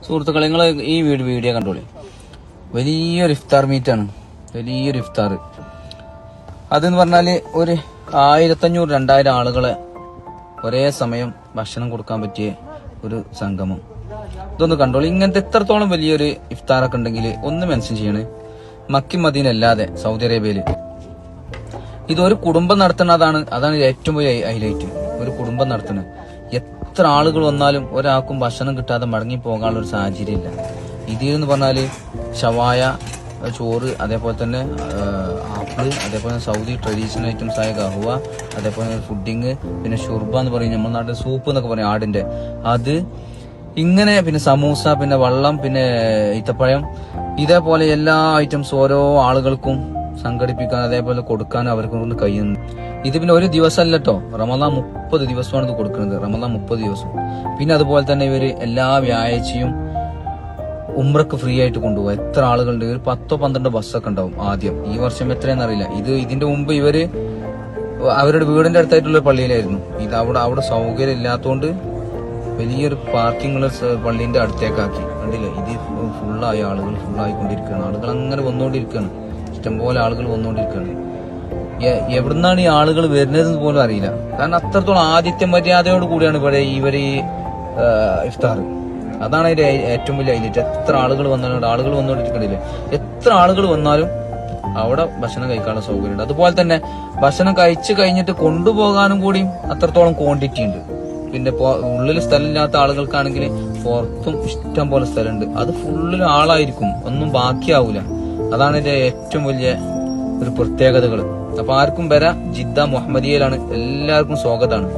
സുഹൃത്തുക്കളെ, നിങ്ങൾ ഈ വീഡിയോ കണ്ടോളി. വലിയൊരു ഇഫ്താർ മീറ്റാണ്, വലിയൊരു ഇഫ്താർ. അതെന്ന് പറഞ്ഞാല് ഒരു 1500-2000 ആളുകളെ ഒരേ സമയം ഭക്ഷണം കൊടുക്കാൻ പറ്റിയ ഒരു സംഗമം. ഇതൊന്ന് കണ്ടോളൂ. ഇങ്ങനത്തെ എത്രത്തോളം വലിയൊരു ഇഫ്താറൊക്കെ ഉണ്ടെങ്കിൽ ഒന്ന് മെൻഷൻ ചെയ്യണേ. മക്കി മദീന അല്ലാതെ സൗദി അറേബ്യയില് ഇതൊരു കുടുംബം അതാണ് ഏറ്റവും വലിയ ഹൈലൈറ്റ്. ഒരു കുടുംബം നടത്തുന്നത്. എത്ര ആളുകൾ വന്നാലും ഒരാൾക്കും ഭക്ഷണം കിട്ടാതെ മടങ്ങി പോകാനുള്ള ഒരു സാഹചര്യം ഇല്ല. ഇതെന്ന് പറഞ്ഞാല് ഷവായ, ചോറ്, അതേപോലെ തന്നെ ആപ്പിള്, അതേപോലെ സൗദി ട്രഡീഷണൽ ഐറ്റംസ് ആയ ഗഹുവ, അതേപോലെ ഫുഡിങ്, പിന്നെ ഷുർബ എന്ന് പറയും നമ്മുടെ നാട്ടിൽ സൂപ്പ് എന്നൊക്കെ പറയും ആടിന്റെ അത്, ഇങ്ങനെ പിന്നെ സമൂസ, പിന്നെ വെള്ളം, പിന്നെ ഈത്തപ്പഴം, ഇതേപോലെ എല്ലാ ഐറ്റംസ് ഓരോ ആളുകൾക്കും സംഘടിപ്പിക്കാൻ അതേപോലെ കൊടുക്കാൻ അവർക്ക് കൊണ്ട് കഴിയുന്നു. ഇത് പിന്നെ ഒരു ദിവസമല്ല കേട്ടോ, റമദാൻ 30 ദിവസമാണ് ഇത് കൊടുക്കുന്നത്. റമദാൻ 30 ദിവസം. പിന്നെ അതുപോലെ തന്നെ ഇവര് എല്ലാ വ്യാഴാഴ്ചയും ഉംറക്ക് ഫ്രീ ആയിട്ട് കൊണ്ടുപോകും. എത്ര ആളുകളുണ്ട്? ഒരു 10-12 ബസ്സൊക്കെ ഉണ്ടാവും ആദ്യം. ഈ വർഷം എത്രയെന്ന് അറിയില്ല. ഇതിന്റെ മുമ്പ് ഇവര് അവരുടെ വീടിന്റെ അടുത്തായിട്ടുള്ള പള്ളിയിലായിരുന്നു. ഇത് അവിടെ സൗകര്യം ഇല്ലാത്തതുകൊണ്ട് വലിയൊരു പാർക്കിംഗ് ഉള്ള പള്ളിന്റെ അടുത്തേക്കാക്കി. കണ്ടില്ലേ, ഇത് ഫുള്ളായി, ആളുകൾ ഫുള്ളായിക്കൊണ്ടിരിക്കുകയാണ്. ആളുകൾ അങ്ങനെ വന്നുകൊണ്ടിരിക്കുകയാണ്. ഇഷ്ടംപോലെ ആളുകൾ വന്നുകൊണ്ടിരിക്കുകയാണ്. എവിടുന്നാണ് ഈ ആളുകൾ വരുന്നതെന്ന് പോലും അറിയില്ല. കാരണം അത്രത്തോളം ആതിഥ്യ മര്യാദയോട് കൂടിയാണ് ഇവര് ഈ ഇഫ്താർ. അതാണ് അതിന്റെ ഏറ്റവും വലിയ ഹൈലൈറ്റ്. എത്ര ആളുകൾ വന്നാലും ആളുകൾ വന്നുകൊണ്ടിരിക്കണില്ലേ, എത്ര ആളുകൾ വന്നാലും അവിടെ ഭക്ഷണം കഴിക്കാനുള്ള സൗകര്യമുണ്ട്. അതുപോലെ തന്നെ ഭക്ഷണം കഴിച്ചു കഴിഞ്ഞിട്ട് കൊണ്ടുപോകാനും കൂടി അത്രത്തോളം ക്വാണ്ടിറ്റി ഉണ്ട്. പിന്നെ ഉള്ളിൽ സ്ഥലമില്ലാത്ത ആളുകൾക്കാണെങ്കിൽ പുറത്തും ഇഷ്ടം പോലെ സ്ഥലമുണ്ട്. അത് ഫുള്ളിൽ ആളായിരിക്കും, ഒന്നും ബാക്കിയാവൂല. അതാണ് ഇതിന്റെ ഏറ്റവും വലിയ ഒരു പ്രത്യേകതകൾ. അപ്പൊ ആർക്കും വരാം. ജിദ്ദ മുഹമ്മദിയയിലാണ്. എല്ലാവർക്കും സ്വാഗതമാണ്.